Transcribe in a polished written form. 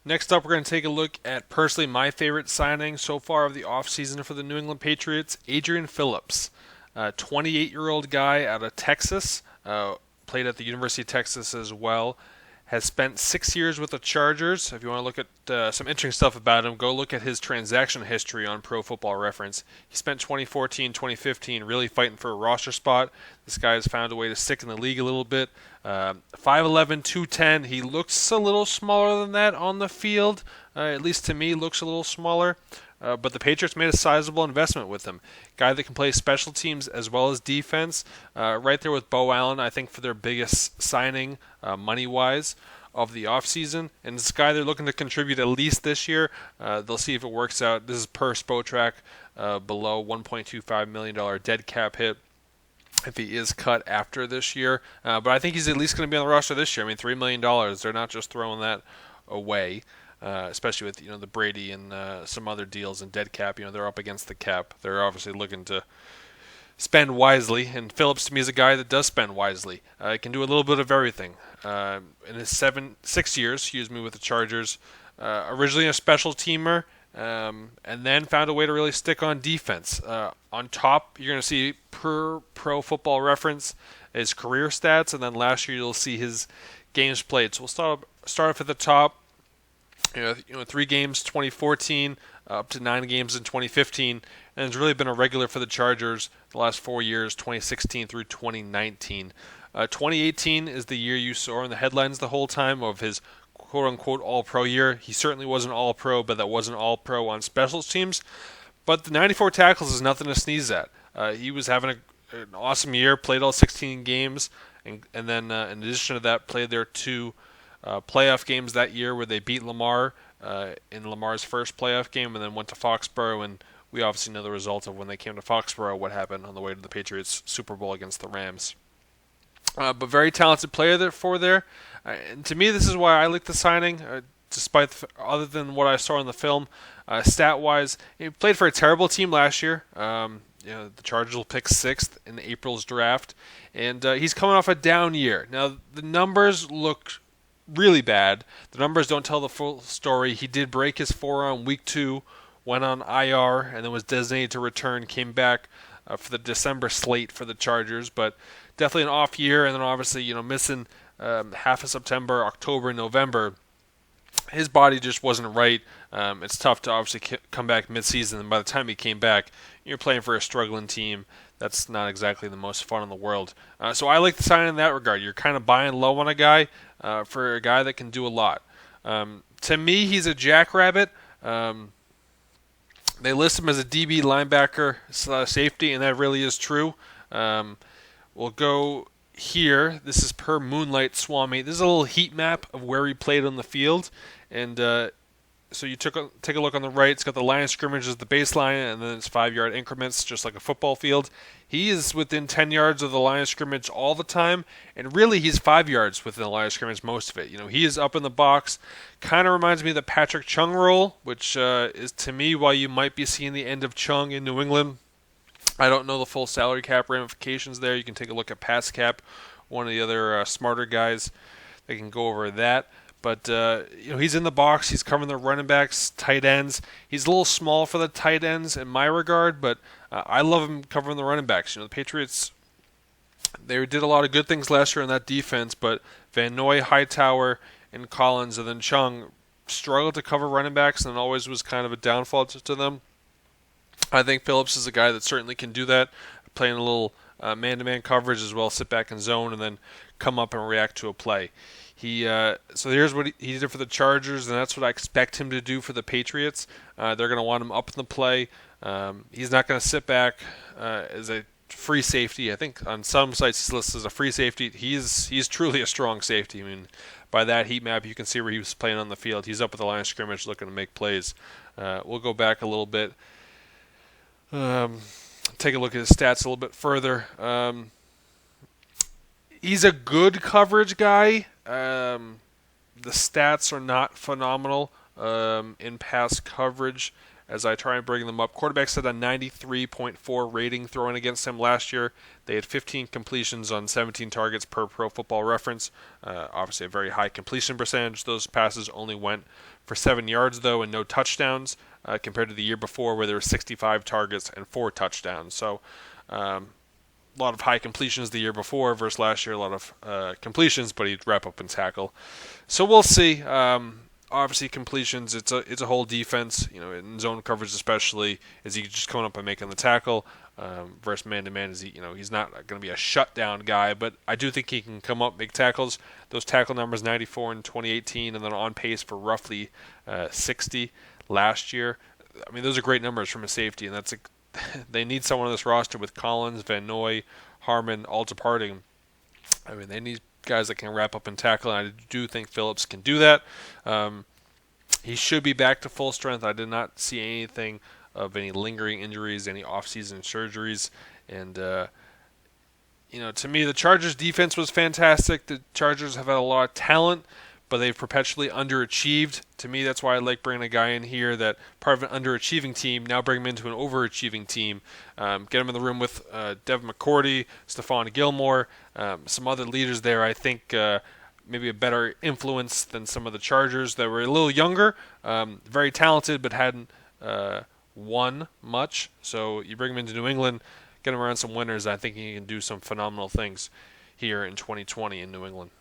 Next up, we're going to take a look at personally my favorite signing so far of the offseason for the New England Patriots, Adrian Phillips. 28-year-old guy out of Texas, played at the University of Texas as well. Has spent 6 years with the Chargers. If you want to look at some interesting stuff about him, go look at his transaction history on Pro Football Reference. He spent 2014, 2015 really fighting for a roster spot. This guy has found a way to stick in the league a little bit. 5'11", 210. He looks a little smaller than that on the field. At least to me, looks a little smaller. But the Patriots made a sizable investment with him. Guy that can play special teams as well as defense. Right there with Bo Allen, I think, for their biggest signing, money-wise, of the offseason. And this guy they're looking to contribute at least this year. They'll see if it works out. This is per Spotrac, below $1.25 million dead cap hit if he is cut after this year. But I think he's at least going to be on the roster this year. I mean, $3 million. They're not just throwing that away. Especially with the Brady and some other deals and dead cap, they're up against the cap. They're obviously looking to spend wisely, and Phillips to me is a guy that does spend wisely. He can do a little bit of everything. In his 6 years, with the Chargers, originally a special teamer, and then found a way to really stick on defense. On top, you're going to see per Pro Football Reference his career stats, and then last year you'll see his games played. So we'll start off at the top. 3 games 2014 up to 9 games in 2015, and has really been a regular for the Chargers the last 4 years, 2016 through 2019. 2018 is the year you saw in the headlines the whole time of his quote-unquote all-pro year. He certainly wasn't all-pro, but that wasn't all-pro on special teams. But the 94 tackles is nothing to sneeze at. He was having an awesome year, played all 16 games, and then in addition to that, played their 2 playoff games that year where they beat Lamar in Lamar's first playoff game and then went to Foxborough, and we obviously know the result of when they came to Foxborough, what happened on the way to the Patriots Super Bowl against the Rams. But very talented player there. And to me, this is why I like the signing, despite other than what I saw in the film. Stat-wise, he played for a terrible team last year. The Chargers will pick 6th in April's draft, and he's coming off a down year. Now, the numbers look really bad. The numbers don't tell the full story. He did break his forearm week 2, went on IR, and then was designated to return, came back for the December slate for the Chargers, but definitely an off year, and then obviously, missing half of September, October, November. His body just wasn't right. It's tough to obviously come back mid-season, and by the time he came back, you're playing for a struggling team. That's not exactly the most fun in the world. So I like the sign in that regard. You're kind of buying low on a guy for a guy that can do a lot. To me, he's a jackrabbit. They list him as a DB linebacker safety, and that really is true. We'll go here. This is per Moonlight Swami. This is a little heat map of where he played on the field, and so you take a look on the right. It's got the line of scrimmage as the baseline, and then it's 5-yard increments, just like a football field. He is within 10 yards of the line of scrimmage all the time, and really he's 5 yards within the line of scrimmage most of it. He is up in the box. Kind of reminds me of the Patrick Chung role, which is to me why you might be seeing the end of Chung in New England. I don't know the full salary cap ramifications there. You can take a look at Pass Cap, one of the other smarter guys that can go over that. But he's in the box. He's covering the running backs, tight ends. He's a little small for the tight ends in my regard, but I love him covering the running backs. The Patriots, they did a lot of good things last year in that defense, but Van Noy, Hightower, and Collins, and then Chung struggled to cover running backs, and always was kind of a downfall to them. I think Phillips is a guy that certainly can do that, playing a little man-to-man coverage as well, sit back in zone, and then come up and react to a play. So here's what he did for the Chargers, and that's what I expect him to do for the Patriots. They're going to want him up in the play. He's not going to sit back as a free safety. I think on some sites he's listed as a free safety. He's truly a strong safety. I mean, by that heat map, you can see where he was playing on the field. He's up at the line of scrimmage looking to make plays. We'll go back a little bit. Take a look at his stats a little bit further. He's a good coverage guy. The stats are not phenomenal in pass coverage. as I try and bring them up. Quarterbacks had a 93.4 rating thrown against him last year. They had 15 completions on 17 targets per Pro Football Reference. Obviously, a very high completion percentage. Those passes only went for 7 yards, though, and no touchdowns, compared to the year before where there were 65 targets and 4 touchdowns. So, a lot of high completions the year before versus last year, a lot of completions, but he'd wrap up and tackle. So we'll see. Obviously, completions, it's a whole defense, in zone coverage especially. Is he just coming up and making the tackle? Versus man-to-man, he's not going to be a shutdown guy, but I do think he can come up, make tackles. Those tackle numbers, 94 in 2018, and then on pace for roughly 60 last year. I mean, those are great numbers from a safety, and they need someone on this roster with Collins, Van Noy, Harmon all departing. I mean, they need guys that can wrap up and tackle, and I do think Phillips can do that. He should be back to full strength. I did not see anything of any lingering injuries, any off-season surgeries, and to me, the Chargers' defense was fantastic. The Chargers have had a lot of talent, but they've perpetually underachieved. To me, that's why I like bringing a guy in here that part of an underachieving team, now bring him into an overachieving team. Get him in the room with Devin McCourty, Stephon Gilmore, some other leaders there. I think maybe a better influence than some of the Chargers that were a little younger, very talented, but hadn't won much. So you bring him into New England, get him around some winners. I think he can do some phenomenal things here in 2020 in New England.